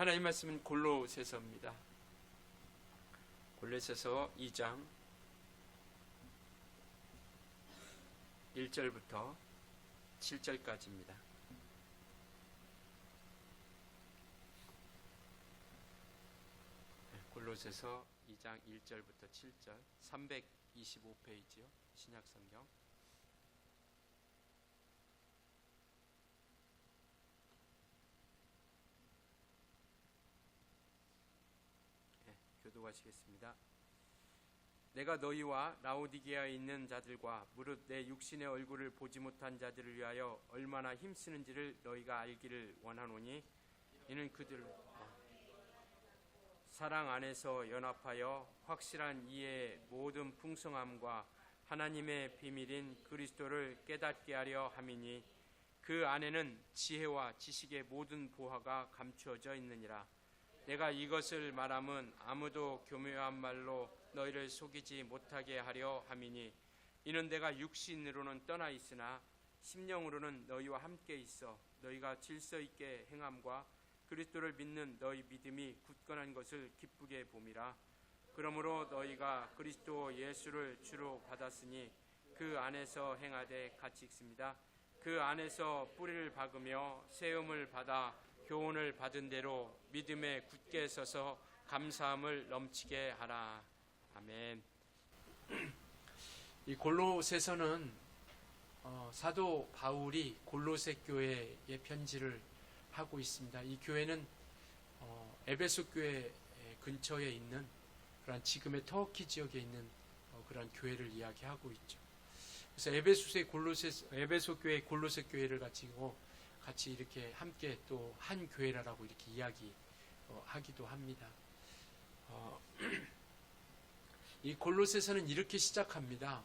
하나님 말씀은 골로새서입니다. 골로새서 2장 1절부터 7절까지입니다. 골로새서 2장 1절부터 7절 325페이지요. 신약성경. 교독하시겠습니다. 내가 너희와 라오디게아에 있는 자들과 무릇 내 육신의 얼굴을 보지 못한 자들을 위하여 얼마나 힘쓰는지를 너희가 알기를 원하노니 이는 그들 사랑 안에서 연합하여 확실한 이해의 모든 풍성함과 하나님의 비밀인 그리스도를 깨닫게 하려 함이니 그 안에는 지혜와 지식의 모든 보화가 감추어져 있느니라. 내가 이것을 말함은 아무도 교묘한 말로 너희를 속이지 못하게 하려 함이니 이는 내가 육신으로는 떠나 있으나 심령으로는 너희와 함께 있어 너희가 질서 있게 행함과 그리스도를 믿는 너희 믿음이 굳건한 것을 기쁘게 봄이라. 그러므로 너희가 그리스도 예수를 주로 받았으니 그 안에서 행하되 같이 읽습니다. 그 안에서 뿌리를 박으며 세움을 받아 교훈을 받은 대로 믿음에 굳게 서서 감사함을 넘치게 하라. 아멘. 이 골로새서는 사도 바울이 골로새 교회에 편지를 하고 있습니다. 이 교회는 에베소 교회 근처에 있는 그런 지금의 터키 지역에 있는 그런 교회를 이야기하고 있죠. 그래서 에베소 교회 골로새 교회를 같이 이렇게 함께 또 한 교회라고 이렇게 이야기하기도 합니다. 이 골로새서는 이렇게 시작합니다.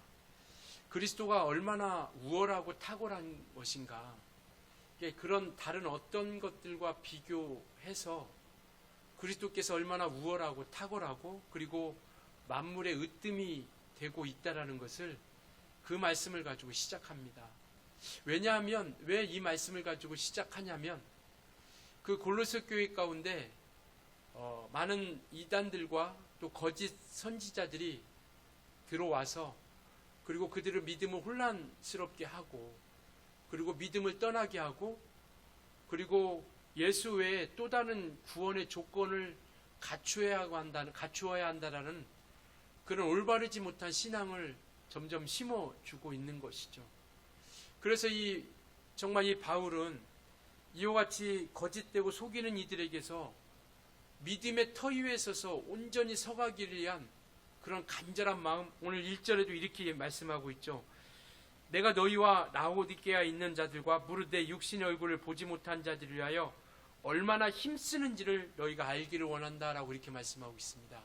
그리스도가 얼마나 우월하고 탁월한 것인가, 그런 다른 어떤 것들과 비교해서 그리스도께서 얼마나 우월하고 탁월하고 그리고 만물의 으뜸이 되고 있다라는 것을 그 말씀을 가지고 시작합니다. 왜냐하면 왜 이 말씀을 가지고 시작하냐면 그 골로새 교회 가운데 많은 이단들과 또 거짓 선지자들이 들어와서 그리고 그들의 믿음을 혼란스럽게 하고 그리고 믿음을 떠나게 하고 그리고 예수 외에 또 다른 구원의 조건을 갖추어야 한다라는 그런 올바르지 못한 신앙을 점점 심어주고 있는 것이죠. 그래서 정말 이 바울은 이와 같이 거짓되고 속이는 이들에게서 믿음의 터 위에 서서 온전히 서가기를 위한 그런 간절한 마음, 오늘 1절에도 이렇게 말씀하고 있죠. 내가 너희와 라오디게아에 있는 자들과 무릇 내 육신의 얼굴을 보지 못한 자들을 위하여 얼마나 힘쓰는지를 너희가 알기를 원한다라고 이렇게 말씀하고 있습니다.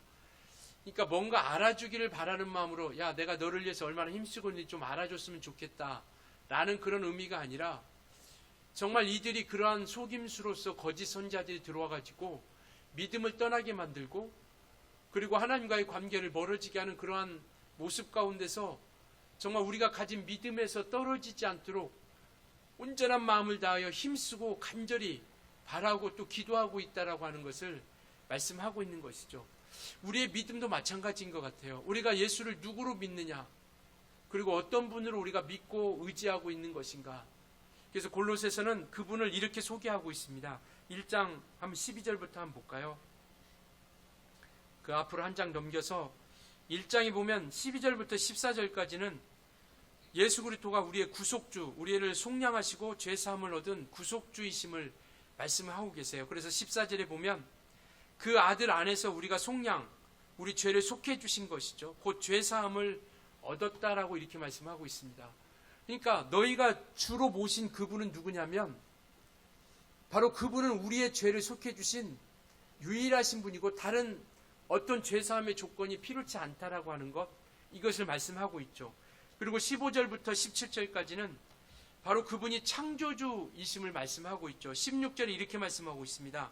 그러니까 뭔가 알아주기를 바라는 마음으로 야, 내가 너를 위해서 얼마나 힘쓰고 있는지 좀 알아줬으면 좋겠다 라는 그런 의미가 아니라 정말 이들이 그러한 속임수로서 거짓 선지자들이 들어와가지고 믿음을 떠나게 만들고 그리고 하나님과의 관계를 멀어지게 하는 그러한 모습 가운데서 정말 우리가 가진 믿음에서 떨어지지 않도록 온전한 마음을 다하여 힘쓰고 간절히 바라고 또 기도하고 있다라고 하는 것을 말씀하고 있는 것이죠. 우리의 믿음도 마찬가지인 것 같아요. 우리가 예수를 누구로 믿느냐, 그리고 어떤 분으로 우리가 믿고 의지하고 있는 것인가. 그래서 골로새서는 그분을 이렇게 소개하고 있습니다. 1장 12절부터 한번 볼까요? 그 앞으로 한 장 넘겨서 1장에 보면 12절부터 14절까지는 예수 그리스도가 우리의 구속주, 우리를 속량하시고 죄사함을 얻은 구속주이심을 말씀하고 계세요. 그래서 14절에 보면 그 아들 안에서 우리가 속량, 우리 죄를 속해 주신 것이죠. 곧 죄사함을 얻었다라고 이렇게 말씀하고 있습니다. 그러니까 너희가 주로 모신 그분은 누구냐면 바로 그분은 우리의 죄를 속해 주신 유일하신 분이고 다른 어떤 죄사함의 조건이 필요치 않다라고 하는 것, 이것을 말씀하고 있죠. 그리고 15절부터 17절까지는 바로 그분이 창조주이심을 말씀하고 있죠. 16절에 이렇게 말씀하고 있습니다.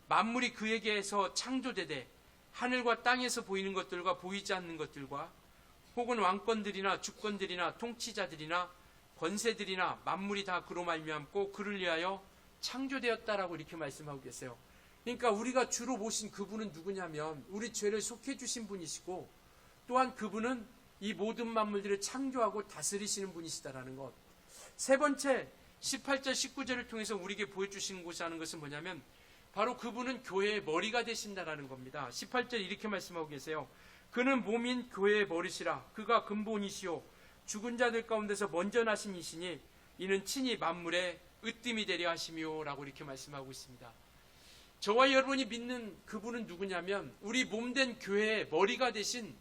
만물이 그에게서 창조되되 하늘과 땅에서 보이는 것들과 보이지 않는 것들과 혹은 왕권들이나 주권들이나 통치자들이나 권세들이나 만물이 다 그로 말미암고 그를 위하여 창조되었다라고 이렇게 말씀하고 계세요. 그러니까 우리가 주로 모신 그분은 누구냐면 우리 죄를 속해 주신 분이시고, 또한 그분은 이 모든 만물들을 창조하고 다스리시는 분이시다라는 것. 세 번째, 18절 19절을 통해서 우리에게 보여주시는 것은 뭐냐면 바로 그분은 교회의 머리가 되신다라는 겁니다. 18절 이렇게 말씀하고 계세요. 그는 몸인 교회의 머리시라. 그가 근본이시오 죽은 자들 가운데서 먼저 나신 이시니 이는 친히 만물의 으뜸이 되려 하시며 라고 이렇게 말씀하고 있습니다. 저와 여러분이 믿는 그분은 누구냐면 우리 몸된 교회의 머리가 되신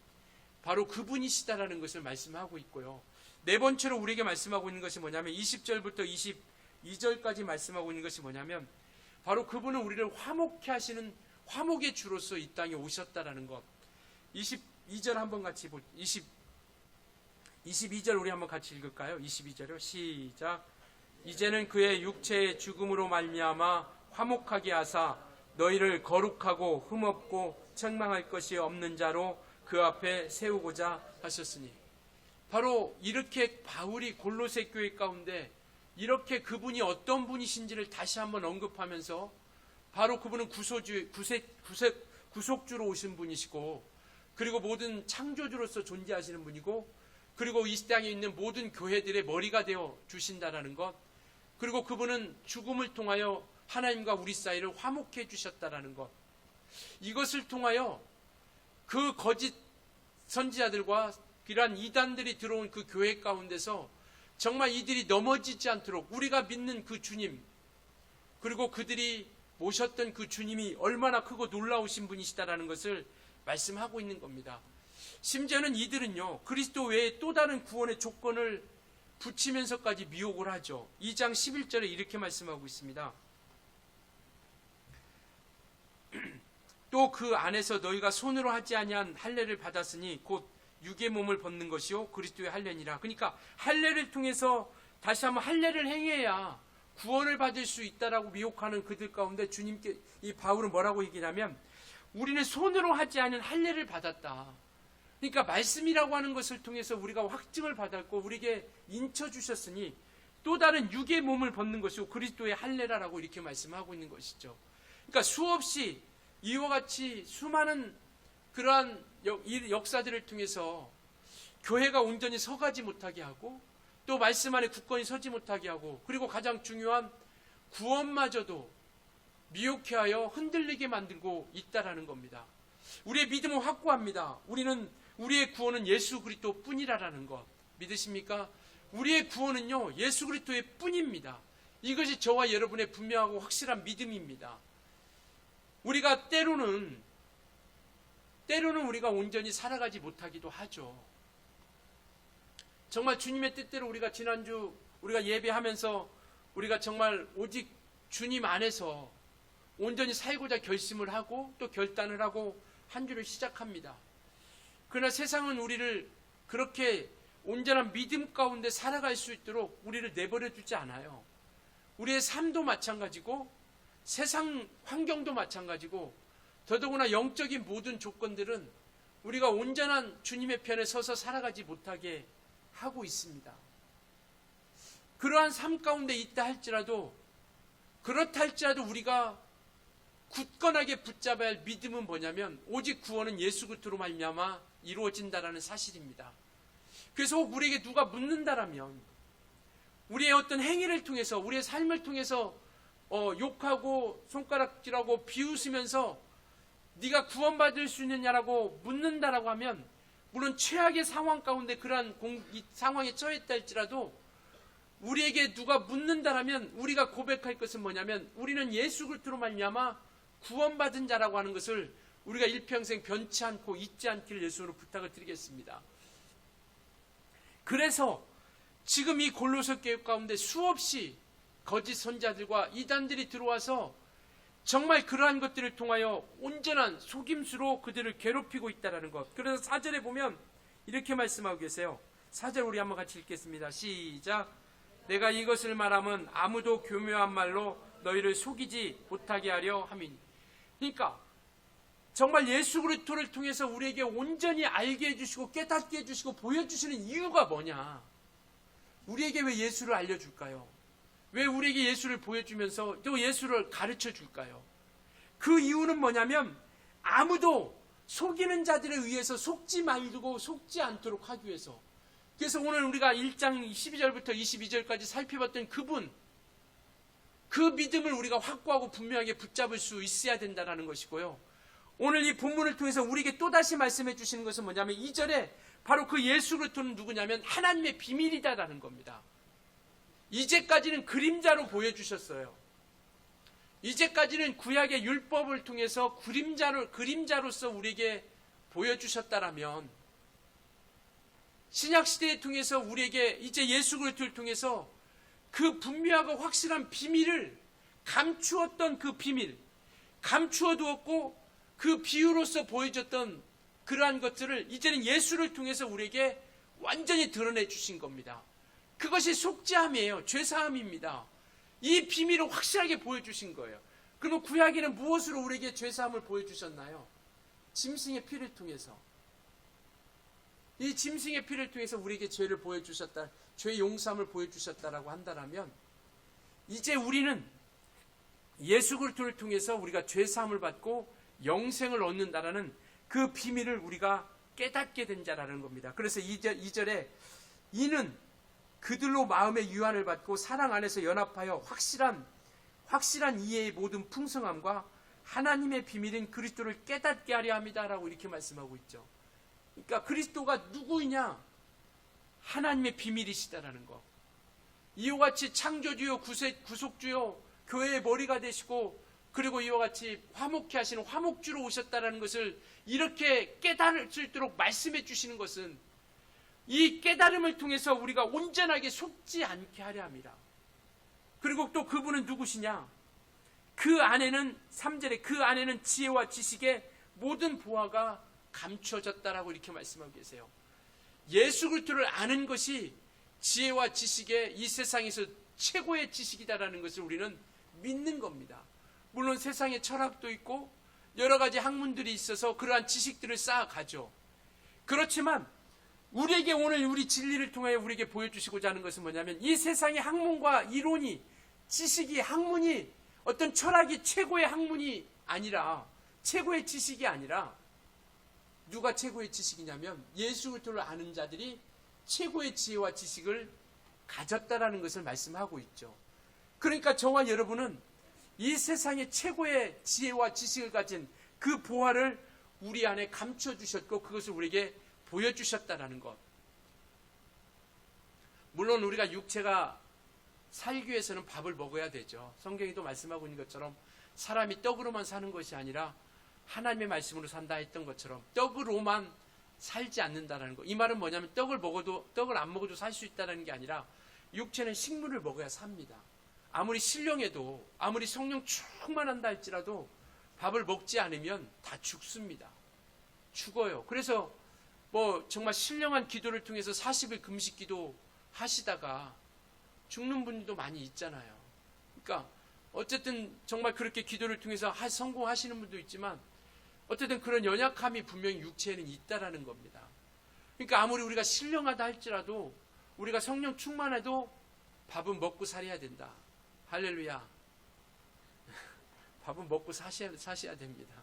바로 그분이시다라는 것을 말씀하고 있고요. 네 번째로 우리에게 말씀하고 있는 것이 뭐냐면 20절부터 22절까지 말씀하고 있는 것이 뭐냐면 바로 그분은 우리를 화목케 하시는 화목의 주로서 이 땅에 오셨다라는 것. 22절 한번 같이 22절 우리 한번 같이 읽을까요? 22절요. 시작. 이제는 그의 육체의 죽음으로 말미암아 화목하게 하사 너희를 거룩하고 흠없고 책망할 것이 없는 자로 그 앞에 세우고자 하셨으니. 바로 이렇게 바울이 골로새 교회 가운데 이렇게 그분이 어떤 분이신지를 다시 한번 언급하면서 바로 그분은 구속주로 오신 분이시고, 그리고 모든 창조주로서 존재하시는 분이고, 그리고 이 땅에 있는 모든 교회들의 머리가 되어 주신다라는 것, 그리고 그분은 죽음을 통하여 하나님과 우리 사이를 화목해 해 주셨다라는 것. 이것을 통하여 그 거짓 선지자들과 이러한 이단들이 들어온 그 교회 가운데서 정말 이들이 넘어지지 않도록 우리가 믿는 그 주님, 그리고 그들이 모셨던 그 주님이 얼마나 크고 놀라우신 분이시다라는 것을 말씀하고 있는 겁니다. 심지어는 이들은요, 그리스도 외에 또 다른 구원의 조건을 붙이면서까지 미혹을 하죠. 2장 11절에 이렇게 말씀하고 있습니다. 또 그 안에서 너희가 손으로 하지 아니한 할례를 받았으니 곧 육의 몸을 벗는 것이요 그리스도의 할례니라. 그러니까 할례를 통해서 다시 한번 할례를 행해야 구원을 받을 수 있다라고 미혹하는 그들 가운데 주님께 이 바울은 뭐라고 얘기하냐면 우리는 손으로 하지 않은 할례를 받았다. 그러니까 말씀이라고 하는 것을 통해서 우리가 확증을 받았고 우리에게 인쳐 주셨으니 또 다른 육의 몸을 벗는 것이고 그리스도의 할례라라고 이렇게 말씀하고 있는 것이죠. 그러니까 수없이 이와 같이 수많은 그러한 역사들을 통해서 교회가 온전히 서가지 못하게 하고 또 말씀 안에 굳건히 서지 못하게 하고 그리고 가장 중요한 구원마저도 미혹해 하여 흔들리게 만들고 있다라는 겁니다. 우리의 믿음은 확고합니다. 우리의 구원은 예수 그리스도 뿐이라는 것 믿으십니까? 우리의 구원은요 예수 그리스도의 뿐입니다. 이것이 저와 여러분의 분명하고 확실한 믿음입니다. 우리가 때로는 우리가 온전히 살아가지 못하기도 하죠. 정말 주님의 뜻대로 우리가 지난주 우리가 예배하면서 우리가 정말 오직 주님 안에서 온전히 살고자 결심을 하고 또 결단을 하고 한 주를 시작합니다. 그러나 세상은 우리를 그렇게 온전한 믿음 가운데 살아갈 수 있도록 우리를 내버려 두지 않아요. 우리의 삶도 마찬가지고 세상 환경도 마찬가지고 더더구나 영적인 모든 조건들은 우리가 온전한 주님의 편에 서서 살아가지 못하게 하고 있습니다. 그러한 삶 가운데 있다 할지라도 그렇다 할지라도 우리가 굳건하게 붙잡아야 할 믿음은 뭐냐면 오직 구원은 예수 그리스도로 말미암아 이루어진다라는 사실입니다. 그래서 혹 우리에게 누가 묻는다라면 우리의 어떤 행위를 통해서 우리의 삶을 통해서 욕하고 손가락질하고 비웃으면서 네가 구원받을 수 있느냐라고 묻는다라고 하면 물론 최악의 상황 가운데 그러한 상황에 처했다 할지라도 우리에게 누가 묻는다라면 우리가 고백할 것은 뭐냐면 우리는 예수 그리스도로 말미암아 구원받은 자라고 하는 것을 우리가 일평생 변치 않고 잊지 않기를 예수로 부탁을 드리겠습니다. 그래서 지금 이 골로새 교회 가운데 수없이 거짓 선자들과 이단들이 들어와서 정말 그러한 것들을 통하여 온전한 속임수로 그들을 괴롭히고 있다는 것. 그래서 4절에 보면 이렇게 말씀하고 계세요. 4절 우리 한번 같이 읽겠습니다. 시작. 내가 이것을 말하면 아무도 교묘한 말로 너희를 속이지 못하게 하려 함이니. 그러니까 정말 예수 그리스도를 통해서 우리에게 온전히 알게 해주시고 깨닫게 해주시고 보여주시는 이유가 뭐냐? 우리에게 왜 예수를 알려줄까요? 왜 우리에게 예수를 보여주면서 또 예수를 가르쳐 줄까요? 그 이유는 뭐냐면 아무도 속이는 자들에 의해서 속지 말고 속지 않도록 하기 위해서. 그래서 오늘 우리가 1장 12절부터 22절까지 살펴봤던 그분, 그 믿음을 우리가 확고하고 분명하게 붙잡을 수 있어야 된다는 것이고요. 오늘 이 본문을 통해서 우리에게 또다시 말씀해 주시는 것은 뭐냐면 2절에 바로 그 예수 그리스도는 누구냐면 하나님의 비밀이다라는 겁니다. 이제까지는 그림자로 보여주셨어요. 이제까지는 구약의 율법을 통해서 그림자로서 우리에게 보여주셨다라면 신약시대에 통해서 우리에게 이제 예수 그리스도를 통해서 그 분명하고 확실한 비밀을 감추었던 그 비밀, 감추어 두었고 그 비유로서 보여줬던 그러한 것들을 이제는 예수를 통해서 우리에게 완전히 드러내 주신 겁니다. 그것이 속죄함이에요. 죄사함입니다. 이 비밀을 확실하게 보여주신 거예요. 그러면 구약에는 무엇으로 우리에게 죄사함을 보여주셨나요? 짐승의 피를 통해서. 이 짐승의 피를 통해서 우리에게 죄를 보여주셨다, 죄 용서함을 보여주셨다라고 한다면 이제 우리는 예수 그리스도를 통해서 우리가 죄사함을 받고 영생을 얻는다라는 그 비밀을 우리가 깨닫게 된 자라는 겁니다. 그래서 2절에 이는 그들로 마음의 유한을 받고 사랑 안에서 연합하여 확실한 이해의 모든 풍성함과 하나님의 비밀인 그리스도를 깨닫게 하려 합니다라고 이렇게 말씀하고 있죠. 그러니까 그리스도가 누구이냐? 하나님의 비밀이시다라는 거. 이와 같이 창조주요 구속주요 교회의 머리가 되시고 그리고 이와 같이 화목케 하시는 화목주로 오셨다라는 것을 이렇게 깨달을 수 있도록 말씀해 주시는 것은 이 깨달음을 통해서 우리가 온전하게 속지 않게 하려 합니다. 그리고 또 그분은 누구시냐? 그 안에는 3절에 그 안에는 지혜와 지식의 모든 보화가 감추어졌다라고 이렇게 말씀하고 계세요. 예수 그리스도를 아는 것이 지혜와 지식의 이 세상에서 최고의 지식이다라는 것을 우리는 믿는 겁니다. 물론 세상에 철학도 있고 여러 가지 학문들이 있어서 그러한 지식들을 쌓아가죠. 그렇지만 우리에게 오늘 우리 진리를 통해 우리에게 보여주시고자 하는 것은 뭐냐면 이 세상의 학문과 이론이 지식이 학문이 어떤 철학이 최고의 학문이 아니라 최고의 지식이 아니라 누가 최고의 지식이냐면 예수 그리스도를 아는 자들이 최고의 지혜와 지식을 가졌다라는 것을 말씀하고 있죠. 그러니까 저와 여러분은 이 세상의 최고의 지혜와 지식을 가진 그 보화를 우리 안에 감춰주셨고 그것을 우리에게 보여주셨다라는 것. 물론 우리가 육체가 살기 위해서는 밥을 먹어야 되죠. 성경에도 말씀하고 있는 것처럼 사람이 떡으로만 사는 것이 아니라 하나님의 말씀으로 산다 했던 것처럼 떡으로만 살지 않는다라는 것. 이 말은 뭐냐면 떡을 안 먹어도 살 수 있다는 게 아니라 육체는 식물을 먹어야 삽니다. 아무리 신령해도 아무리 성령 충만한다 할지라도 밥을 먹지 않으면 다 죽습니다. 죽어요. 그래서 정말 신령한 기도를 통해서 40일 금식 기도 하시다가 죽는 분들도 많이 있잖아요. 그러니까 어쨌든 정말 그렇게 기도를 통해서 성공하시는 분도 있지만 어쨌든 그런 연약함이 분명히 육체에는 있다라는 겁니다. 그러니까 아무리 우리가 신령하다 할지라도 우리가 성령 충만해도 밥은 먹고 살아야 된다. 할렐루야. 밥은 먹고 사셔야 됩니다.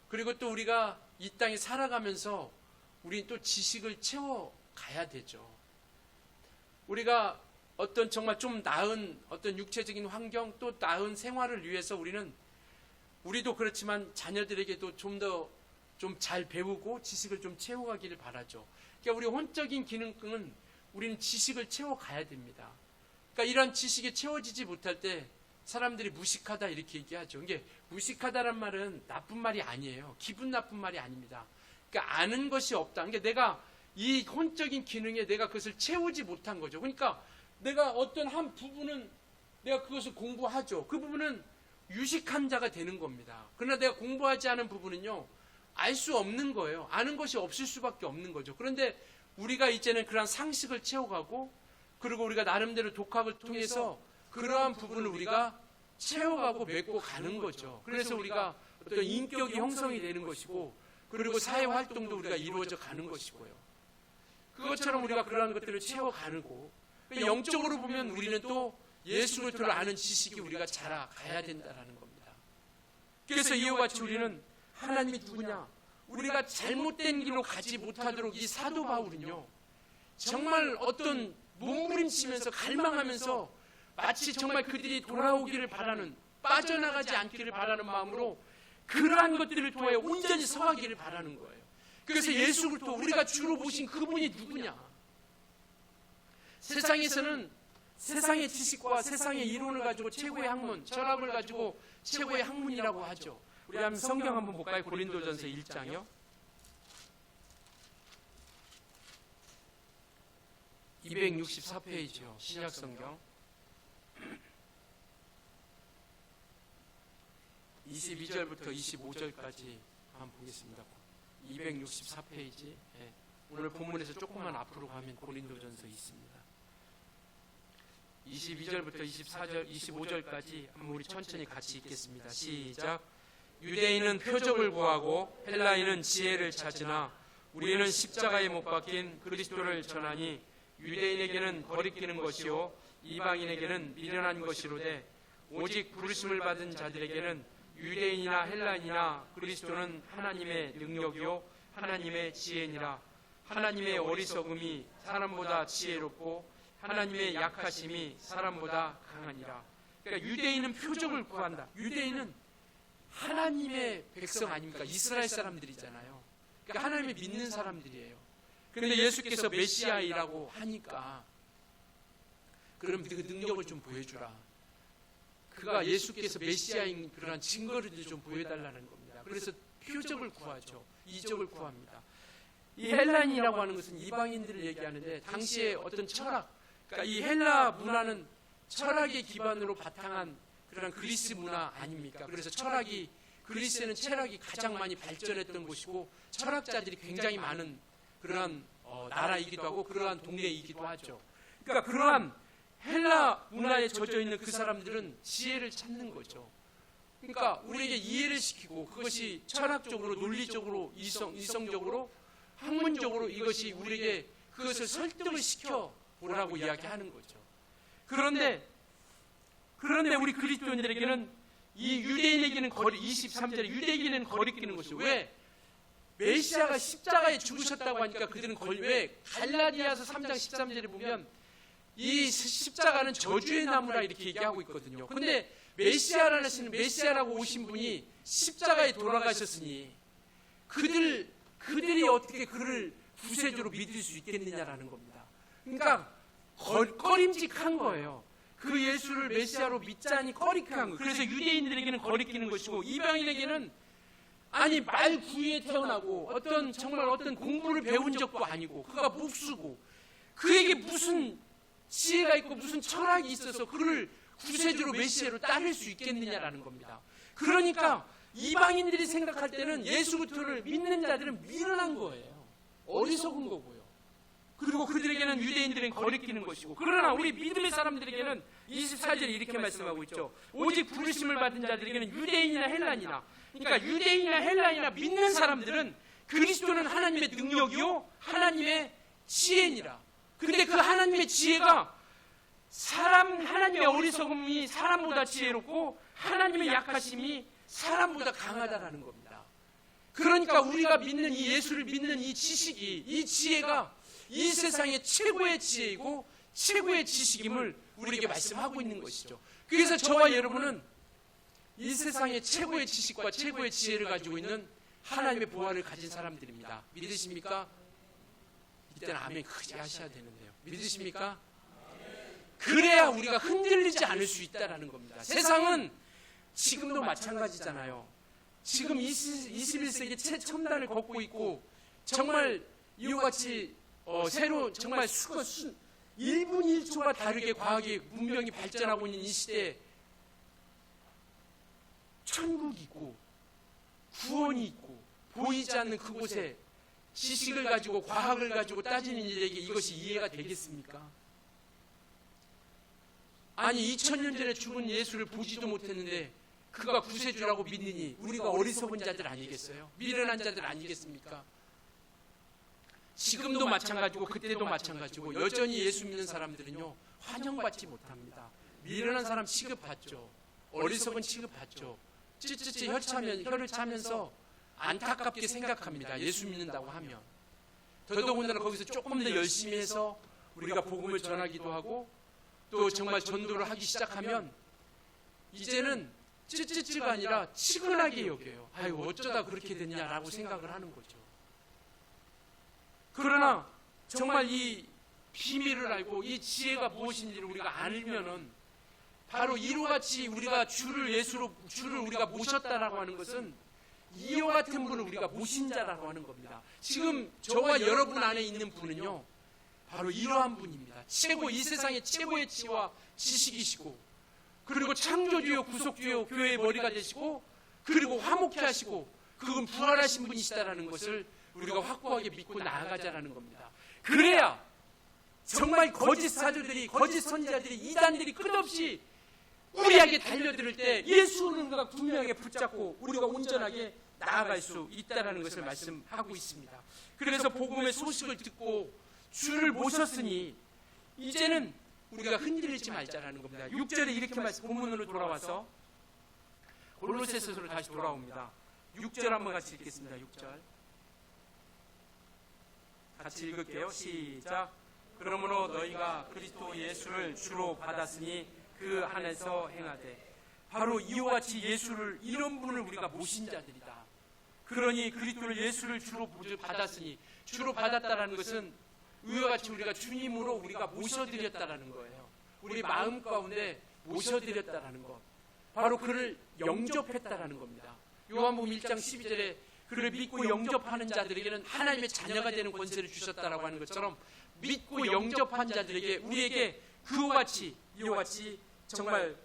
그리고 또 우리가 이 땅에 살아가면서 우리는 또 지식을 채워가야 되죠. 우리가 어떤 정말 좀 나은 어떤 육체적인 환경 또 나은 생활을 위해서 우리도 그렇지만 자녀들에게도 좀 더 좀 잘 배우고 지식을 좀 채워가기를 바라죠. 그러니까 우리 혼적인 기능은 우리는 지식을 채워가야 됩니다. 그러니까 이런 지식이 채워지지 못할 때 사람들이 무식하다 이렇게 얘기하죠. 이게 무식하다란 말은 나쁜 말이 아니에요. 기분 나쁜 말이 아닙니다. 그러니까 아는 것이 없다. 그러니까 내가 이 혼적인 기능에 내가 그것을 채우지 못한 거죠. 그러니까 내가 어떤 한 부분은 내가 그것을 공부하죠. 그 부분은 유식한 자가 되는 겁니다. 그러나 내가 공부하지 않은 부분은요, 알 수 없는 거예요. 아는 것이 없을 수밖에 없는 거죠. 그런데 우리가 이제는 그러한 상식을 채워가고 그리고 우리가 나름대로 독학을 통해서 그러한 부분을 우리가 채워가고 맺고 가는 거죠. 그래서 우리가 어떤 인격이 형성이 되는 것이고 그리고 사회활동도 우리가 이루어져 가는 것이고요. 그것처럼 우리가 그러한 것들을 채워가는 거. 영적으로 보면 우리는 또 예수 그리스도를 아는 지식이 우리가 자라가야 된다는 겁니다. 그래서 이와 같이 우리는 하나님이 누구냐? 우리가 잘못된 길로 가지 못하도록 이 사도 바울은요, 정말 어떤 몸부림치면서 갈망하면서 마치 정말 그들이 돌아오기를 바라는, 빠져나가지 않기를 바라는 마음으로 그러한 것들을 통하여 온전히 서가기를 바라는 거예요. 그래서 예수 그리스도, 우리가 주로 보신 그분이 누구냐? 세상에서는 세상의 지식과 세상의 이론을 가지고 최고의 학문, 철학을 가지고 최고의 학문이라고 하죠. 우리 한번 성경 한번 볼까요? 고린도전서 1장이요. 264페이지요. 신약성경 22절부터 25절까지 한번 보겠습니다. 264페이지. 예. 오늘 본문에서 조금만 앞으로 가면 고린도전서 있습니다. 22절부터 24절, 25절까지 한번 우리 천천히 같이 읽겠습니다. 시작. 유대인은 표적을 구하고 헬라인은 지혜를 찾으나 우리는 십자가에 못 박힌 그리스도를 전하니 유대인에게는 거리끼는 것이요 이방인에게는 미련한 것이로되 오직 부르심을 받은 자들에게는 유대인이나 헬라인이나 그리스도는 하나님의 능력이요 하나님의 지혜니라. 하나님의 어리석음이 사람보다 지혜롭고 하나님의 약하심이 사람보다 강하니라. 그러니까 유대인은 표적을 구한다. 유대인은 하나님의 백성 아닙니까? 이스라엘 사람들이잖아요. 그러니까 하나님을 믿는 사람들이에요. 그런데 예수께서 메시아이라고 하니까 그럼 그 능력을 좀 보여주라. 그가 예수께서 메시아인 그러한 증거를 좀 보여달라는 겁니다. 그래서 표적을 구하죠. 이적을 구합니다. 이 헬라인이라고 하는 것은 이방인들을 얘기하는데 당시에 어떤 철학, 그러니까 이 헬라 문화는 철학의 기반으로 바탕한 그런 그리스 문화 아닙니까? 그래서 그리스에는 철학이 가장 많이 발전했던 곳이고 철학자들이 굉장히 많은 그러한 나라이기도 하고 그러한 동네이기도 하죠. 그러니까 그러한 헬라 문화에 젖어 있는 그 사람들은 지혜를 찾는 거죠. 그러니까 우리에게 이해를 시키고 그것이 철학적으로, 논리적으로, 이성적으로, 학문적으로 이것이 우리에게 그것을 설득을 시켜 보라고 이야기하는 거죠. 그런데 우리 그리스도인들에게는 이 유대인에게는 23절에 유대인에게는 거리끼는 것이죠. 왜? 메시아가 십자가에 죽으셨다고 하니까 그들은 왜 갈라디아서 3장 13절에 보면 이 십자가는 저주의 나무라 이렇게 얘기하고 있거든요. 근데 메시아라고 오신 분이 십자가에 돌아가셨으니 그들이 어떻게 그를 구세주로 믿을 수 있겠느냐라는 겁니다. 그러니까 꺼림직한 거예요. 그 예수를 메시아로 믿자니 꺼리끼는 거예요. 그래서 유대인들에게는 거리끼는 것이고 이방인에게는 아니 말 구유에 태어나고 정말 어떤 공부를 배운 적도 아니고 그가 목수고 그에게 무슨 지혜가 있고 무슨 철학이 있어서 그를 구세주로 메시아로 따를 수 있겠느냐라는 겁니다. 그러니까 이방인들이 생각할 때는 예수 그리스도를 믿는 자들은 미련한 거예요. 어리석은 거고요. 그리고 그들에게는 유대인들은 거리끼는 것이고 그러나 우리 믿음의 사람들에게는 24절에 이렇게 말씀하고 있죠. 오직 부르심을 받은 자들에게는 유대인이나 헬라인이나, 그러니까 유대인이나 헬라인이나 믿는 사람들은 그리스도는 하나님의 능력이요 하나님의 지혜니라. 근데 그 하나님의 지혜가 하나님의 어리석음이 사람보다 지혜롭고 하나님의 약하심이 사람보다 강하다라는 겁니다. 그러니까 우리가 믿는 이 예수를 믿는 이 지식이, 이 지혜가 이 세상의 최고의 지혜이고 최고의 지식임을 우리에게 말씀하고 있는 것이죠. 그래서 저와 여러분은 이 세상의 최고의 지식과 최고의 지혜를 가지고 있는 하나님의 보화를 가진 사람들입니다. 믿으십니까? 이때는 아멘 크게 하셔야 되는데요. 믿으십니까? 그래야 우리가 흔들리지 않을 수 있다는 겁니다. 세상은 지금도 마찬가지잖아요. 지금 21세기 최첨단을 걷고 있고 정말 이와 같이 새로 정말 1분 1초가 다르게 과학이 문명이 발전하고 있는 이 시대에 천국이 있고 구원이 있고 보이지 않는 그곳에 지식을 가지고 과학을 가지고 따지는 이들에게 이것이 이해가 되겠습니까? 아니 2000년 전에 죽은 예수를 보지도 못했는데 그가 구세주라고 믿느니 우리가 어리석은 자들 아니겠어요? 미련한 자들 아니겠습니까? 지금도 마찬가지고 그때도 마찬가지고 여전히 예수 믿는 사람들은요 환영받지 못합니다. 미련한 사람 취급받죠. 어리석은 취급받죠. 찌찌찌 혀를 차면서 안타깝게 생각합니다. 예수 믿는다고 하면. 더더군다나 거기서 조금 더 열심히 해서 우리가 복음을 전하기도 하고 또 정말 전도를 하기 시작하면 이제는 찌찌찌가 아니라 치근하게 여겨요. 아이고 어쩌다 그렇게 됐냐라고 생각을 하는 거죠. 그러나 정말 이 비밀을 알고 이 지혜가 무엇인지를 우리가 알면은 바로 이로같이 우리가 주를 우리가 모셨다라고 하는 것은 이와 같은 분을 우리가 모신 자라고 하는 겁니다. 지금 저와 여러분 안에 있는 분은요, 바로 이러한 분입니다. 이 세상의 최고의 지혜와 지식이시고, 그리고 창조주요 구속주요 교회의 머리가 되시고, 그리고 화목케 하시고, 그분 부활하신 분이시다라는 것을 우리가 확고하게 믿고 나아가자라는 겁니다. 그래야 정말 거짓 사도들이, 거짓 선지자들이, 이단들이 끝없이 우리에게 달려들 때 예수는 우리가 분명하게 붙잡고 우리가 온전하게 나아갈 수 있다는 것을 말씀하고 있습니다. 그래서 복음의 소식을 듣고 주를 모셨으니 이제는 우리가 흔들리지 말자라는 겁니다. 6절에 이렇게 본문으로 돌아와서 골로새서로 다시 돌아옵니다. 6절 한번 같이 읽겠습니다. 6절 같이 읽을게요. 시작. 그러므로 너희가 그리스도 예수를 주로 받았으니 그 안에서 행하되, 바로 이와 같이 예수를, 이런 분을 우리가 모신 자들이다. 그러니 그리스도를 예수를 주로 받았으니, 주로 받았다라는 것은 이와 같이 우리가 주님으로 우리가 모셔드렸다라는 거예요. 우리 마음 가운데 모셔드렸다라는 것, 바로 그를 영접했다라는 겁니다. 요한복음 1장 12절에 그를 믿고 영접하는 자들에게는 하나님의 자녀가 되는 권세를 주셨다라고 하는 것처럼, 믿고 영접한 자들에게, 우리에게 그와 같이, 이와 같이 정말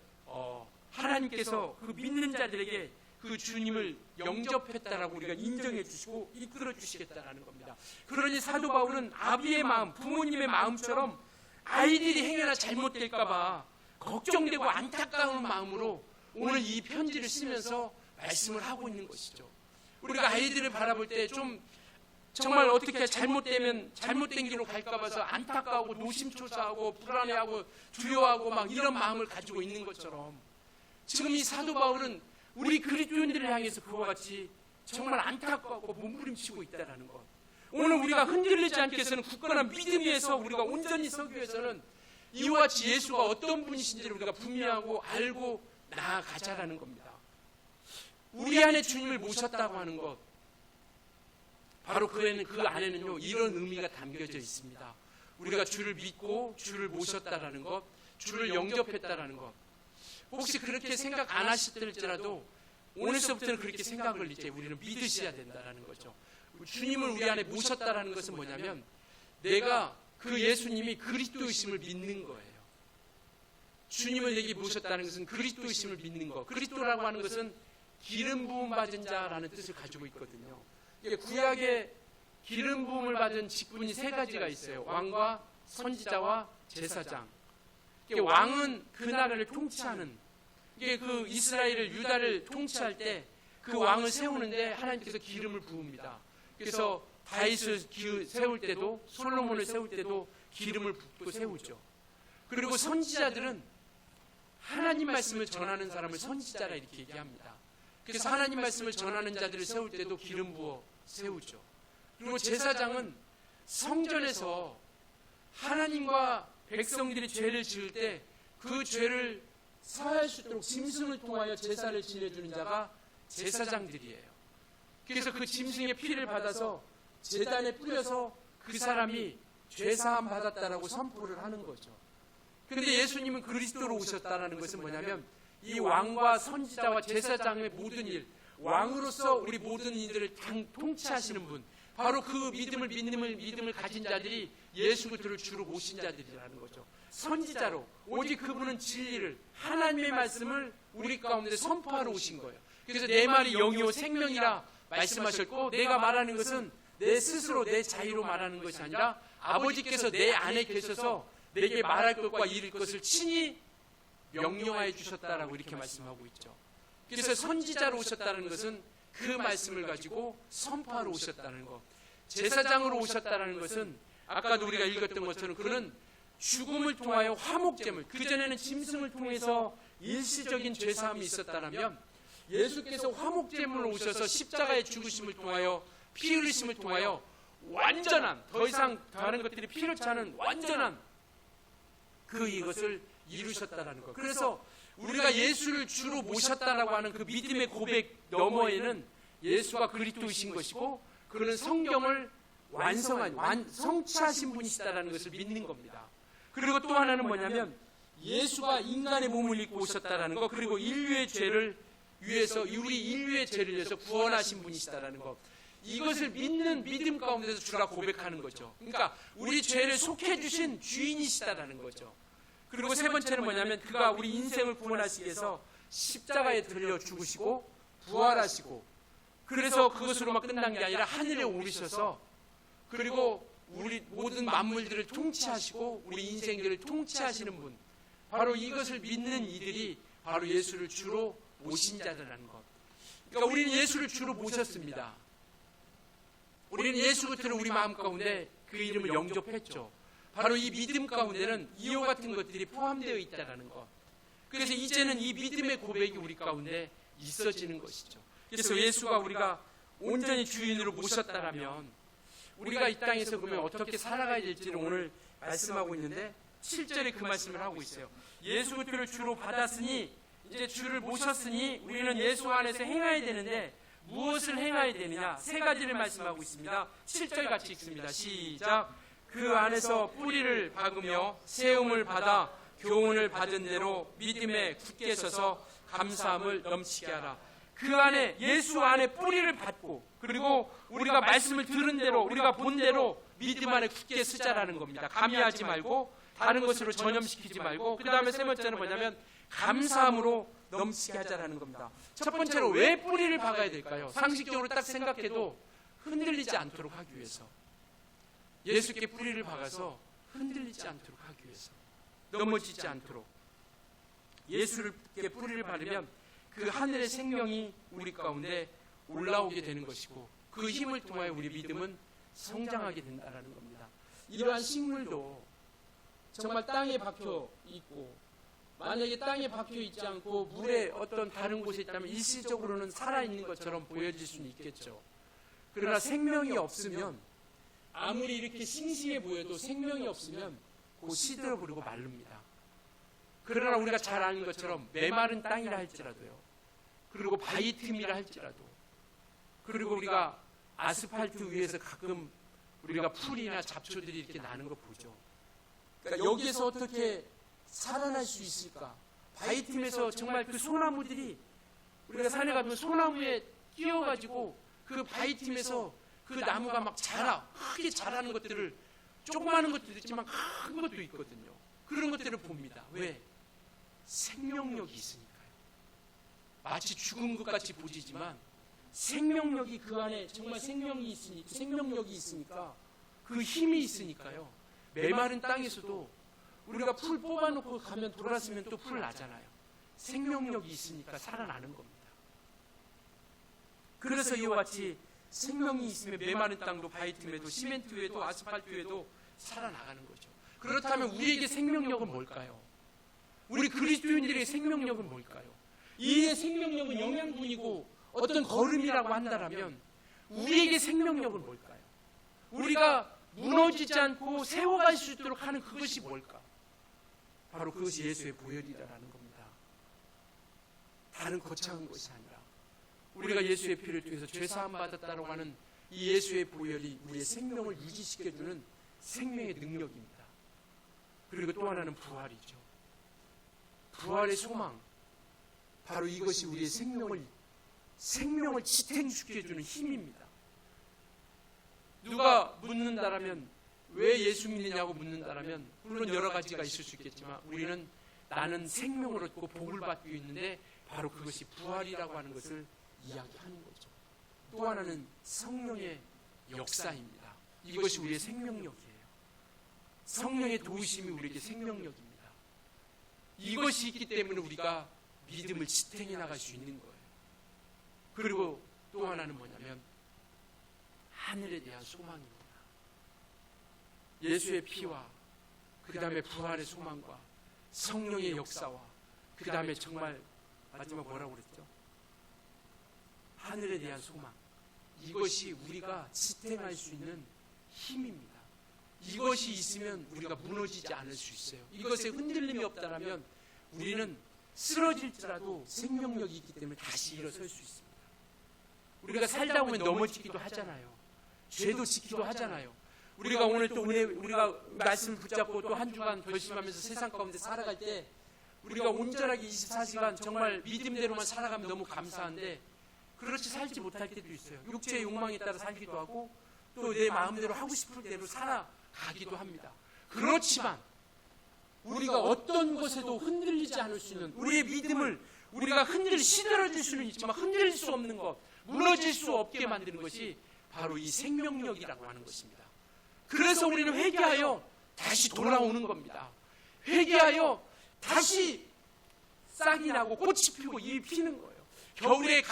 하나님께서 그 믿는 자들에게 그 주님을 영접했다라고 우리가 인정해 주시고 이끌어 주시겠다라는 겁니다. 그러니 사도 바울은 아비의 마음, 부모님의 마음처럼 아이들이 행여나 잘못될까봐 걱정되고 안타까운 마음으로 오늘 이 편지를 쓰면서 말씀을 하고 있는 것이죠. 우리가 아이들을 바라볼 때 좀 정말 어떻게 잘못되면 잘못된 길로 갈까 봐서 안타까워하고 노심초사하고 불안해하고 두려워하고 막 이런 마음을 가지고 있는 것처럼, 지금 이 사도 바울은 우리 그리스도인들을 향해서 그와 같이 정말 안타까워하고 몸부림치고 있다는 것. 오늘 우리가 흔들리지 않게 해서는, 굳건한 믿음 위에서 우리가 온전히 서기 위해서는 이와 같이 예수가 어떤 분이신지를 우리가 분명하고 알고 나아가자라는 겁니다. 우리 안에 주님을 모셨다고 하는 것, 바로 그 안에는요, 이런 의미가 담겨져 있습니다. 우리가 주를 믿고 주를 모셨다라는 것, 주를 영접했다라는 것. 혹시 그렇게 생각 안 하시더라도 오늘서부터는 그렇게 생각을 이제 우리는 믿으셔야 된다라는 거죠. 주님을 우리 안에 모셨다라는 것은 뭐냐면, 내가 그 예수님이 그리스도이심을 믿는 거예요. 주님을 내게 모셨다는 것은 그리스도이심을 믿는 거. 그리스도라고 하는 것은 기름 부음 받은 자라는 뜻을 가지고 있거든요. 구약에 기름 부음을 받은 직분이 세 가지가 있어요. 왕과 선지자와 제사장. 왕은 그 나라를 통치하는, 그 이스라엘을, 유다를 통치할 때 그 왕을 세우는데 하나님께서 기름을 부읍니다. 그래서 다윗을 세울 때도, 솔로몬을 세울 때도 기름을 붓고 세우죠. 그리고 선지자들은 하나님 말씀을 전하는 사람을 선지자라 이렇게 얘기합니다. 그래서 하나님 말씀을 전하는 자들을 세울 때도 기름 부어 세우죠. 그리고 제사장은 성전에서 하나님과 백성들이 죄를 지을 때 그 죄를 사할 수 있도록 짐승을 통하여 제사를 지내주는 자가 제사장들이에요. 그래서 그 짐승의 피를 받아서 제단에 뿌려서 그 사람이 죄사함 받았다라고 선포를 하는 거죠. 그런데 예수님은 그리스도로 오셨다라는 것은 뭐냐면, 이 왕과 선지자와 제사장의 모든 일, 왕으로서 우리 모든 이들을 통치하시는 분, 바로 그 믿음을 가진 자들이 예수 그리스도를 주로 모신 자들이라는 거죠. 선지자로 오직 그분은 진리를, 하나님의 말씀을 우리 가운데 선포하러 오신 거예요. 그래서 내 말이 영이요 생명이라 말씀하셨고, 내가 말하는 것은 내 스스로 내 자유로 말하는 것이 아니라 아버지께서 내 안에 계셔서 내게 말할 것과 이룰 것을 친히 명령하여 주셨다라고 이렇게 말씀하고 있죠. 그래서 선지자로 오셨다는 것은 그 말씀을 가지고 선포하러 오셨다는 것. 제사장으로 오셨다는 것은 아까도 우리가 읽었던 것처럼 그는 죽음을 통하여 화목제물, 그전에는 짐승을 통해서 일시적인 죄사함이 있었다면 예수께서 화목제물로 오셔서 십자가의 죽으심을 통하여 피 흘리심을 통하여 완전한, 더 이상 다른 것들이 필요치 않은 완전한 이것을 이루셨다라는 것. 그래서 우리가 예수를 주로 모셨다라고 하는 그 믿음의 고백 너머에는 예수가 그리스도이신 것이고 그는 성경을 성취하신 분이시다라는 것을 믿는 겁니다. 그리고 또 하나는 뭐냐면 예수가 인간의 몸을 입고 오셨다라는 것, 그리고 우리 인류의 죄를 위해서 구원하신 분이시다라는 것. 이것을 믿는 믿음 가운데서 주라 고백하는 거죠. 그러니까 우리 죄를 속해 주신 주인이시다라는 거죠. 그리고 세 번째는 뭐냐면 그가 우리 인생을 구원하시기 위해서 십자가에 들려 죽으시고 부활하시고, 그래서 그것으로만 끝난 게 아니라 하늘에 오르셔서 그리고 우리 모든 만물들을 통치하시고 우리 인생들을 통치하시는 분, 바로 이것을 믿는 이들이 바로 예수를 주로 모신 자들이라는 것. 그러니까 우리는 예수를 주로 모셨습니다. 우리는 예수 그리스도를 우리 마음 가운데 그 이름을 영접했죠. 바로 이 믿음 가운데는 이와 같은 것들이 포함되어 있다는 것. 그래서 이제는 이 믿음의 고백이 우리 가운데 있어지는 것이죠. 그래서 예수가 우리가 온전히 주인으로 모셨다라면 우리가 이 땅에서 그러면 어떻게 살아가야 될지를 오늘 말씀하고 있는데 7절에 그 말씀을 하고 있어요. 예수 그리스도를 주로 받았으니, 이제 주를 모셨으니 우리는 예수 안에서 행해야 되는데 무엇을 행해야 되느냐? 세 가지를 말씀하고 있습니다. 7절 같이 읽습니다. 시작. 그 안에서 뿌리를 박으며 세움을 받아 교훈을 받은 대로 믿음에 굳게 서서 감사함을 넘치게 하라. 그 안에, 예수 안에 뿌리를 받고, 그리고 우리가 말씀을 들은 대로, 우리가 본 대로 믿음 안에 굳게 서자라는 겁니다. 감히하지 말고 다른 것으로 전염시키지 말고, 그 다음에 세 번째는 뭐냐면 감사함으로 넘치게 하자라는 겁니다. 첫 번째로 왜 뿌리를 박아야 될까요? 상식적으로 딱 생각해도 흔들리지 않도록 하기 위해서, 예수께 뿌리를 박아서 흔들리지 않도록 하기 위해서, 넘어지지 않도록. 예수께 뿌리를 바르면 그 하늘의 생명이 우리 가운데 올라오게 되는 것이고 그 힘을 통하여 우리 믿음은 성장하게 된다는 겁니다. 이러한 식물도 정말 땅에 박혀 있고, 만약에 땅에 박혀 있지 않고 물에 어떤 다른 곳에 있다면 일시적으로는 살아있는 것처럼 보여질 수는 있겠죠. 그러나 생명이 없으면, 아무리 이렇게 싱싱해 보여도 생명이 없으면 곧 시들어버리고 마릅니다. 그러나 우리가 잘 아는 것처럼 메마른 땅이라 할지라도요, 그리고 바위 틈이라 할지라도, 그리고 우리가 아스팔트 위에서 가끔 우리가 풀이나 잡초들이 이렇게 나는 거 보죠. 그러니까 여기에서 어떻게 살아날 수 있을까? 바위 틈에서 정말 그 소나무들이, 우리가 산에 가면 소나무에 끼어가지고 그 바위 틈에서 그 나무가 막 크게 자라는 것들을, 조그마한 것도 있지만 큰 것도 있거든요. 그런 것들을 봅니다. 왜? 생명력이 있으니까요. 마치 죽은 것 같이 보이지만 생명력이 그 안에 정말 생명력이 있으니까, 그 힘이 있으니까요. 메마른 땅에서도 우리가 풀 뽑아놓고 가면 돌았으면 또 풀 나잖아요. 생명력이 있으니까 살아나는 겁니다. 그래서 이와 같이 생명이 있으면 메마른 땅도 바위 틈에도 시멘트 위에도 아스팔트 위에도 살아나가는 거죠. 그렇다면 우리에게 생명력은 뭘까요? 우리 그리스도인들의 생명력은 뭘까요? 이의 생명력은 영양분이고 어떤 걸음이라고 한다면 우리에게 생명력은 뭘까요? 우리가 무너지지 않고 세워갈 수 있도록 하는 그것이 뭘까? 바로 그것이 예수의 보혈이라는 겁니다. 다른 거창한 것이 아니라 우리가 예수의 피를 통해서 죄사함 받았다고 하는 이 예수의 보혈이 우리의 생명을 유지시켜주는 생명의 능력입니다. 그리고 또 하나는 부활이죠. 부활의 소망, 바로 이것이 우리의 생명을 지탱시켜주는 힘입니다. 누가 묻는다라면, 왜 예수 믿느냐고 묻는다라면 물론 여러 가지가 있을 수 있겠지만 우리는 나는 생명을 얻고 복을 받고 있는데 바로 그것이 부활이라고 하는 것을 이야기하는 거죠. 또 하나는 성령의 역사입니다. 이것이 우리의 생명력이에요. 성령의 도우심이 우리에게 생명력입니다. 이것이 있기 때문에 우리가 믿음을 지탱해 나갈 수 있는 거예요. 그리고 또 하나는 뭐냐면 하늘에 대한 소망입니다. 예수의 피와 그 다음에 부활의 소망과 성령의 역사와 그 다음에 정말 마지막 뭐라고 그랬죠? 하늘에 대한 소망, 이것이 우리가 지탱할 수 있는 힘입니다. 이것이 있으면 우리가 무너지지 않을 수 있어요. 이것에 흔들림이 없다면 우리는 쓰러질지라도 생명력이 있기 때문에 다시 일어설 수 있습니다. 우리가 살다 보면 넘어지기도 하잖아요. 죄도 짓기도 하잖아요. 우리가 오늘 또 우리가 말씀을 붙잡고 또 한 주간 결심하면서 세상 가운데 살아갈 때 우리가 온전하게 24시간 정말 믿음대로만 살아가면 너무 감사한데 그렇지 살지 못할 때도 있어요. 육체의 욕망에 따라 살기도 하고 또 내 마음대로 하고 싶을 대로 살아가기도 합니다. 그렇지만 우리가 어떤 것에도 흔들리지 않을 수 있는 우리의 믿음을 우리가 시들어질 수는 있지만 흔들릴 수 없는 것, 무너질 수 없게 만드는 것이 바로 이 생명력이라고 하는 것입니다. 그래서 우리는 회개하여 다시 돌아오는 겁니다. 회개하여 다시 싹이 나고 꽃이 피고 잎이 피는 거예요. 겨울에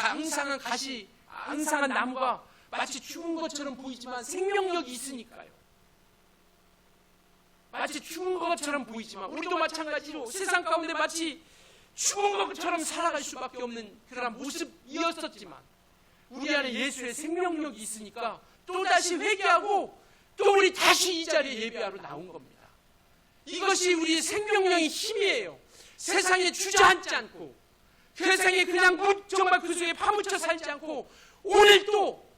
앙상한 나무가 마치 죽은 것처럼 보이지만 생명력이 있으니까요. 마치 죽은 것처럼 보이지만 우리도 마찬가지로 세상 가운데 마치 죽은 것처럼 살아갈 수밖에 없는 그런 모습이었었지만 우리 안에 예수의 생명력이 있으니까 또다시 회개하고 또 우리 다시 이 자리에 예배하러 나온 겁니다. 이것이 우리의 생명력의 힘이에요. 세상에 주저앉지 않고 세상에 그냥 정말 그 속에 파묻혀 살지 않고 오늘 또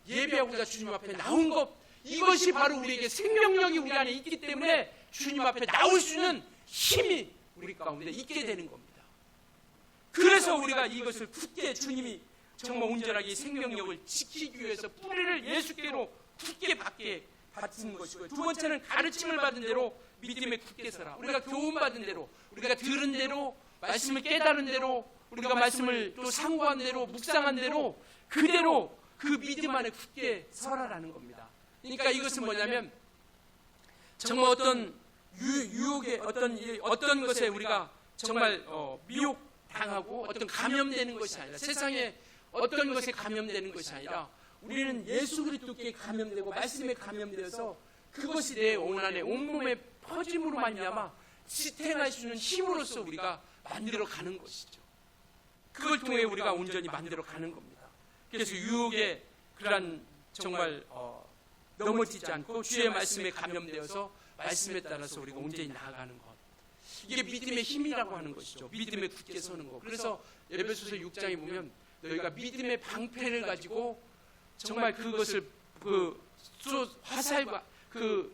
예배하고자 주님 앞에 나온 것, 이것이 바로 우리에게 생명력이 우리 안에 있기 때문에 주님 앞에 나올 수 있는 힘이 우리 가운데 있게 되는 겁니다. 그래서 우리가 이것을 굳게 주님이 정말 온전하게 생명력을 지키기 위해서 뿌리를 예수께로 굳게 받는 것이고요. 두 번째는 가르침을 받은 대로 믿음에 굳게 서라. 우리가 교훈받은 대로, 우리가 들은 대로, 말씀을 깨달은 대로, 우리가 말씀을 또 상고한 대로, 묵상한 대로 그대로 그 믿음 안에 굳게 서라라는 겁니다. 그러니까 이것은 뭐냐면 정말 어떤 유혹의 어떤 것에 우리가 정말 미혹당하고 어떤 감염되는 것이 아니라 세상에 어떤 것에 감염되는 것이 아니라 우리는 예수 그리스도께 감염되고 말씀에 감염되어서 그것이 내 온안에 온몸에 퍼짐으로 말미암아 지탱할 수 있는 힘으로써 우리가 만들어가는 것이죠. 그걸 통해 우리가 온전히 만들어가는 겁니다. 그래서 유혹의 그런 정말 넘어지지 않고 주의 말씀에 감염되어서 말씀에 따라서 우리가 온전히 나아가는 것, 이게 믿음의 힘이라고 하는 것이죠. 믿음에 굳게 서는 것. 그래서 에베소서 6장에 보면 너희가 믿음의 방패를 가지고 정말 그것을 화살과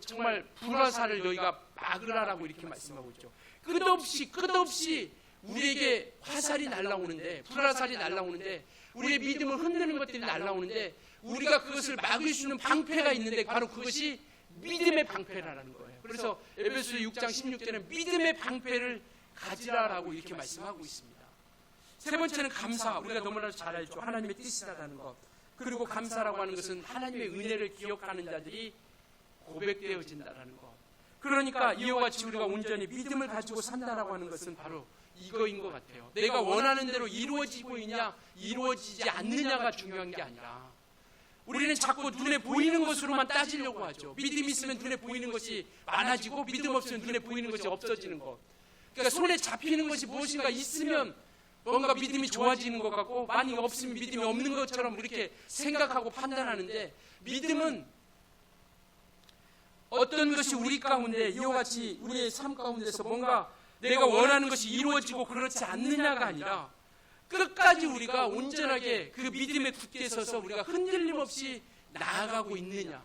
정말 불화살을 너희가 막으라라고 이렇게 말씀하고 있죠. 끝없이 우리에게 화살이 날라오는데, 불화살이 날라오는데, 우리의 믿음을 흔드는 것들이 날라오는데 우리가 그것을 막을 수 있는 방패가 있는데 바로 그것이 믿음의 방패라는 거예요. 그래서 에베소서 6장 16절에는 믿음의 방패를 가지라라고 이렇게 말씀하고 있습니다. 세 번째는 감사. 우리가 너무나도 잘 알죠. 하나님의 뜻이라는 것. 그리고 감사라고 하는 것은 하나님의 은혜를 기억하는 자들이 고백되어진다라는 것. 그러니까 이와 같이 우리가 온전히 믿음을 가지고 산다라고 하는 것은 바로 이거인 것 같아요. 내가 원하는 대로 이루어지고 있냐 이루어지지 않느냐가 중요한 게 아니라 우리는 자꾸 눈에 보이는 것으로만 따지려고 하죠. 믿음이 있으면 눈에 보이는 것이 많아지고 믿음 없으면 눈에 보이는 것이 없어지는 것. 그러니까 손에 잡히는 것이 무엇인가 있으면 뭔가 믿음이 좋아지는 것 같고 많이 없으면 믿음이 없는 것처럼 이렇게 생각하고 판단하는데 믿음은 어떤 것이 우리 가운데 이와 같이 우리의 삶 가운데서 뭔가 내가 원하는 것이 이루어지고 그렇지 않느냐가 아니라 끝까지 우리가 온전하게 그 믿음에 굳게 서서 우리가 흔들림 없이 나아가고 있느냐.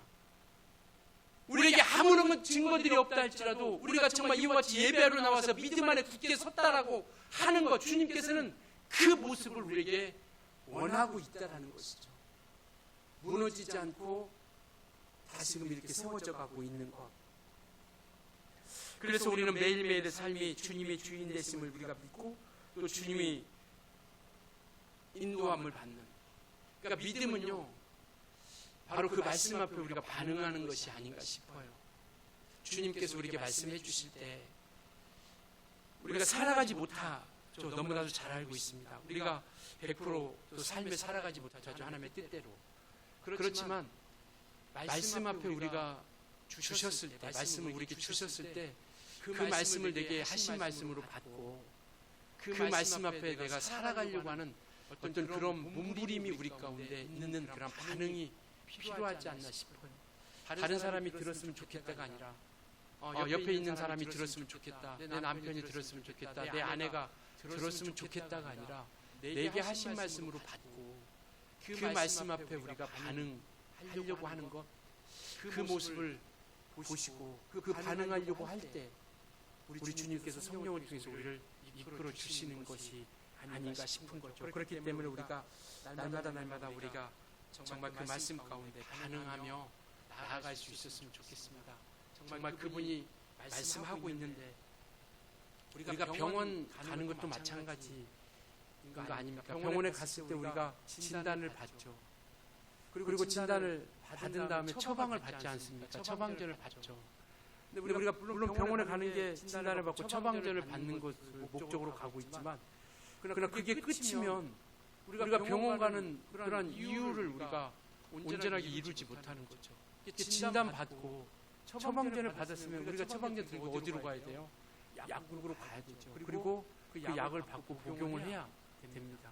우리에게 아무런 증거들이 없다 할지라도 우리가 정말 이와 같이 예배하러 나와서 믿음 안에 굳게 섰다라고 하는 것, 주님께서는 그 모습을 우리에게 원하고 있다라는 것이죠. 무너지지 않고 다시금 이렇게 세워져 가고 있는 것. 그래서 우리는 매일매일의 삶이 주님이 주인 되심을 우리가 믿고 또 주님이 인도함을 받는. 그러니까 믿음은요, 바로 그 말씀 앞에 우리가 반응하는 것이 아닌가 싶어요. 주님께서 우리에게 말씀해 주실 때 우리가 살아가지 못하죠. 너무나도 잘 알고 있습니다. 우리가 100%또 삶에 살아가지 못하죠. 하나님의 뜻대로. 그렇지만 말씀 앞에 우리가 주셨을 때, 말씀을 우리에게 주셨을 때 그 말씀을 내게 하신 말씀으로 받고 그 말씀 앞에 내가 살아가려고 하는 어떤 그런 몸부림이 우리 가운데 있는 그런 반응이 필요하지 않나 싶어요. 다른 사람이 들었으면 좋겠다가 아니라 옆에 있는 사람이 들었으면 좋겠다, 내 남편이 들었으면 좋겠다, 내 아내가 들었으면 좋겠다가 아니라 내게 하신 말씀으로 받고 그 말씀 앞에 우리가 반응하려고 하는 것, 그 모습을 보시고 그 반응하려고 할 때 우리 주님께서 성령을 통해서 우리를 이끌어 주시는 것이 아닌가 싶은 거죠. 그렇기 때문에 우리가 날마다 우리가 정말 그 말씀 가운데 반응하며 나아갈 수 있었으면 좋겠습니다. 정말 그분이 말씀하고 있는데 우리가 병원 가는 것도 마찬가지인 거 아닙니까? 병원에 갔을 때 우리가 진단을 받죠. 그리고 진단을 받은 다음에 처방을 받지 않습니까? 처방전을 받죠. 근데 우리가 물론 병원에 가는 게 진단을 받고 처방전을 받는 것을 목적으로 가고 있지만, 그러나 그게 끝이면 우리가 병원 가는 그런 이유를 우리가 온전하게 이루지 못하는 거죠. 진단 받고 처방전을 받았으면 우리가 처방전 들고 어디로 가야 돼요? 약국으로 가야 되죠. 그리고 그 약을 받고 복용을 해야 됩니다.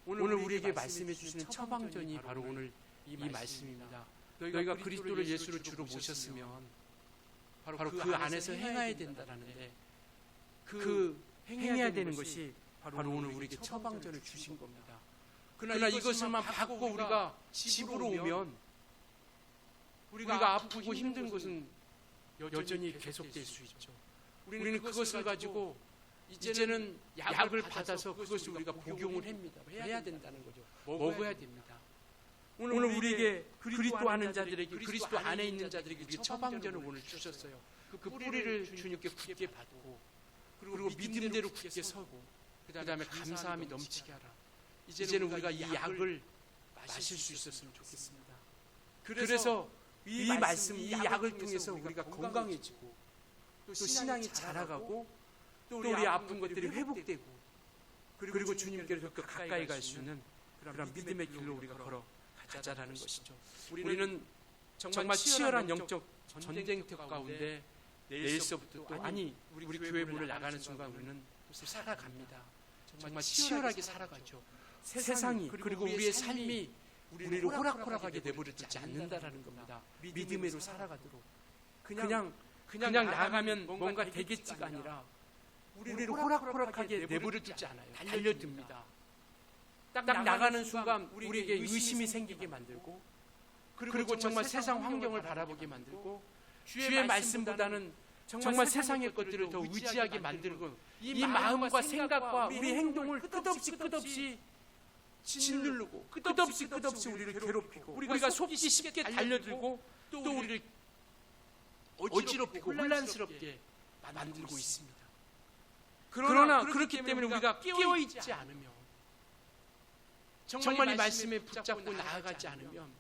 오늘 우리에게 말씀해 주시는 처방전이 바로 오늘 이 말씀입니다. 너희가 그리스도를 예수를 주로 모셨으면 바로 그 안에서 행해야 된다라는데, 그 행해야 되는 것이 바로 오늘 우리에게 처방전을 주신 겁니다. 그러나 이것을만 받고 우리가 집으로 오면 우리가 아프고 힘든 것은 여전히 계속될 수 있죠. 우리는 그것을 가지고 이제는 약을 받아서 그것을 우리가 복용을 해야 된다는 거죠. 먹어야 됩니다. 오늘 우리에게 그리스도 아는 자들에게, 그리스도 안에 있는 자들에게 처방전을 오늘 주셨어요. 그 뿌리를 주님께 굳게 받고, 그리고 믿음대로 굳게 서고, 그 다음에 감사함이 넘치게 하라. 이제는 우리가 이 약을 마실 수 있었으면 좋겠습니다. 그래서 이 말씀, 이 약을 통해서 우리가 건강해지고 또 신앙이 자라가고 또 우리 아픈 것들이 회복되고, 그리고 주님께로 더 가까이 갈 수 있는 그런 믿음의 길로 우리가 걸어가자라는 것이죠. 우리는 정말 치열한 영적 전쟁터 가운데 내일서부터 또 우리 교회 문을 나가는 순간 우리는 살아갑니다. 정말 치열하게 살아가죠. 세상이 그리고 우리의 삶이 우리를 호락호락하게 내버려두지 않는다라는 겁니다. 믿음으로 살아가도록 그냥 나가면 뭔가 되겠지가 아니라 우리를 호락호락하게 내버려두지 않아요. 달려듭니다. 딱 나가는 순간 우리에게 의심이 생기게 만들고, 그리고 정말 세상 환경을 바라보게 만들고, 주의 말씀보다는 정말 세상의 것들을 더 의지하게 만들고, 이 마음과 생각과 우리 행동을 끝없이 짓누르고 끝없이 우리를 괴롭히고, 우리가 속기 쉽게 달려들고 또 우리를 어지럽히고 혼란스럽게 만들고 있습니다. 그러나 그렇기 때문에 우리가 깨어있지 않으면, 정말 이 말씀에 붙잡고 나아가지 않으면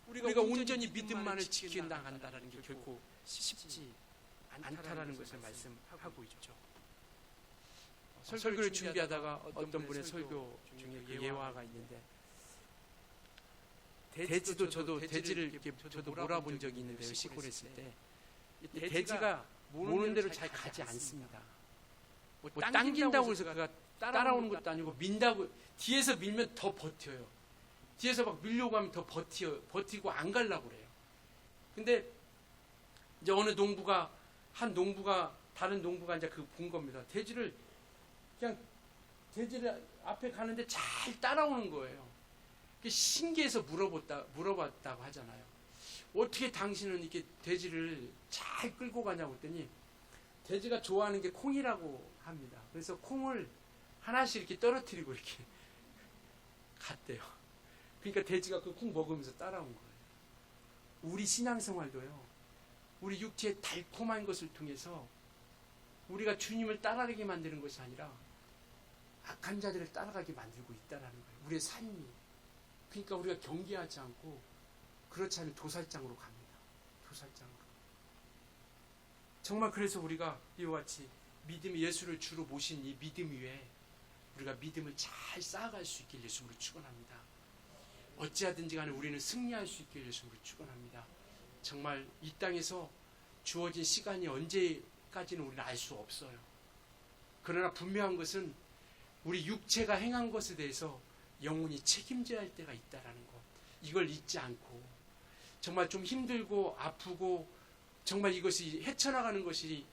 우리가 온전히 믿음만을 지켜나간다는 게 결코 쉽지 않다라는 것을 말씀하고 있죠. 설교를 준비하다가 어떤 분의 설교 중에 그 예화가 있는데, 돼지도 저도 돼지를 이렇게 저도 몰아본 적이 있는데요. 시골에 있을 때 돼지가 모는 대로 잘 가지 않습니다. 뭐 당긴다고 해서 그가 따라오는 것도 아니고, 민다고 뒤에서 밀면 더 버텨요. 뒤에서 막 밀려고 하면 더 버티고 안 가려고 그래요. 근데 이제 어느 농부가 다른 농부가 이제 그 본 겁니다. 돼지를 앞에 가는데 잘 따라오는 거예요. 신기해서 물어봤다고 하잖아요. 어떻게 당신은 이렇게 돼지를 잘 끌고 가냐고 했더니, 돼지가 좋아하는 게 콩이라고 합니다. 그래서 콩을 하나씩 이렇게 떨어뜨리고 이렇게 갔대요. 그러니까 돼지가 그 콩 먹으면서 따라온 거예요. 우리 신앙생활도요, 우리 육체의 달콤한 것을 통해서 우리가 주님을 따라가게 만드는 것이 아니라 악한 자들을 따라가게 만들고 있다는 거예요. 우리의 삶이. 그러니까 우리가 경계하지 않고, 그렇지 않으면 도살장으로 갑니다. 도살장으로. 정말 그래서 우리가 이와 같이 믿음이 예수를 주로 모신 이 믿음 위에 우리가 믿음을 잘 쌓아갈 수 있길 예수님으로 축원합니다. 어찌하든지 간에 우리는 승리할 수 있길 예수님으로 축원합니다. 정말 이 땅에서 주어진 시간이 언제까지는 우리는 알 수 없어요. 그러나 분명한 것은 우리 육체가 행한 것에 대해서 영혼이 책임져야 할 때가 있다라는 것. 이걸 잊지 않고 정말 좀 힘들고 아프고 정말 이것이 헤쳐나가는 것이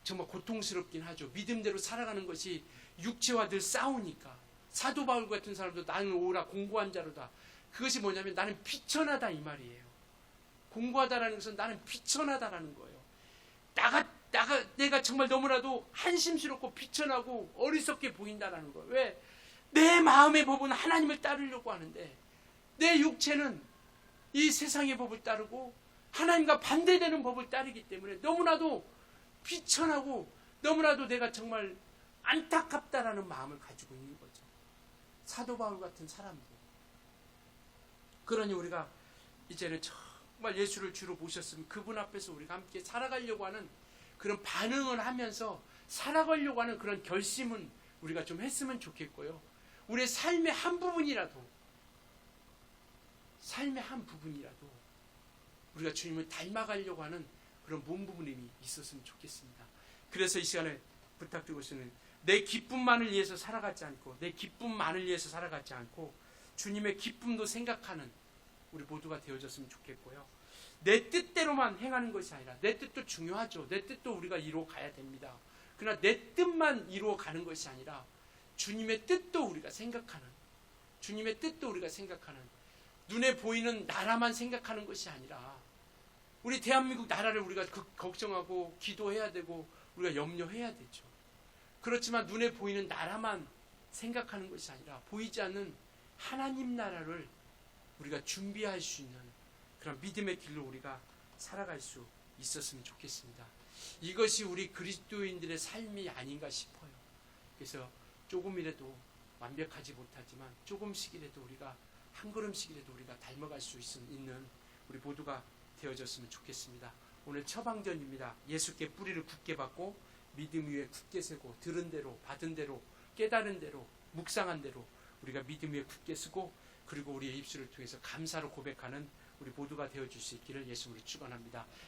정말 고통스럽긴 하죠. 믿음대로 살아가는 것이 육체와 늘 싸우니까. 사도 바울 같은 사람도 나는 오라 공고한 자로다. 그것이 뭐냐면 나는 비천하다 이 말이에요. 공고하다라는 것은 나는 비천하다라는 거예요. 내가 정말 너무나도 한심스럽고 비천하고 어리석게 보인다라는 거예요. 왜? 내 마음의 법은 하나님을 따르려고 하는데 내 육체는 이 세상의 법을 따르고 하나님과 반대되는 법을 따르기 때문에 너무나도 비천하고 너무나도 내가 정말 안타깝다라는 마음을 가지고 있는 거죠. 사도 바울 같은 사람들. 그러니 우리가 이제는 정말 예수를 주로 모셨으면 그분 앞에서 우리가 함께 살아가려고 하는 그런 반응을 하면서 살아가려고 하는 그런 결심은 우리가 좀 했으면 좋겠고요. 우리의 삶의 한 부분이라도 우리가 주님을 닮아가려고 하는 그런 몸 부분이 있었으면 좋겠습니다. 그래서 이 시간에 부탁드리고 있는 내 기쁨만을 위해서 살아가지 않고 내 기쁨만을 위해서 살아가지 않고 주님의 기쁨도 생각하는 우리 모두가 되어졌으면 좋겠고요. 내 뜻대로만 행하는 것이 아니라 내 뜻도 중요하죠. 내 뜻도 우리가 이루어 가야 됩니다. 그러나 내 뜻만 이루어 가는 것이 아니라 주님의 뜻도 우리가 생각하는 눈에 보이는 나라만 생각하는 것이 아니라 우리 대한민국 나라를 우리가 걱정하고 기도해야 되고 우리가 염려해야 되죠. 그렇지만 눈에 보이는 나라만 생각하는 것이 아니라 보이지 않는 하나님 나라를 우리가 준비할 수 있는 그런 믿음의 길로 우리가 살아갈 수 있었으면 좋겠습니다. 이것이 우리 그리스도인들의 삶이 아닌가 싶어요. 그래서 조금이라도 완벽하지 못하지만 조금씩이라도 우리가 한 걸음씩이라도 우리가 닮아갈 수 있는 우리 모두가 되어졌으면 좋겠습니다. 오늘 처방전입니다. 예수께 뿌리를 굳게 받고 믿음 위에 굳게 세고 들은 대로 받은 대로 깨달은 대로 묵상한 대로 우리가 믿음 위에 굳게 서고 그리고 우리의 입술을 통해서 감사로 고백하는 우리 모두가 되어줄 수 있기를 예수님으로 축원합니다.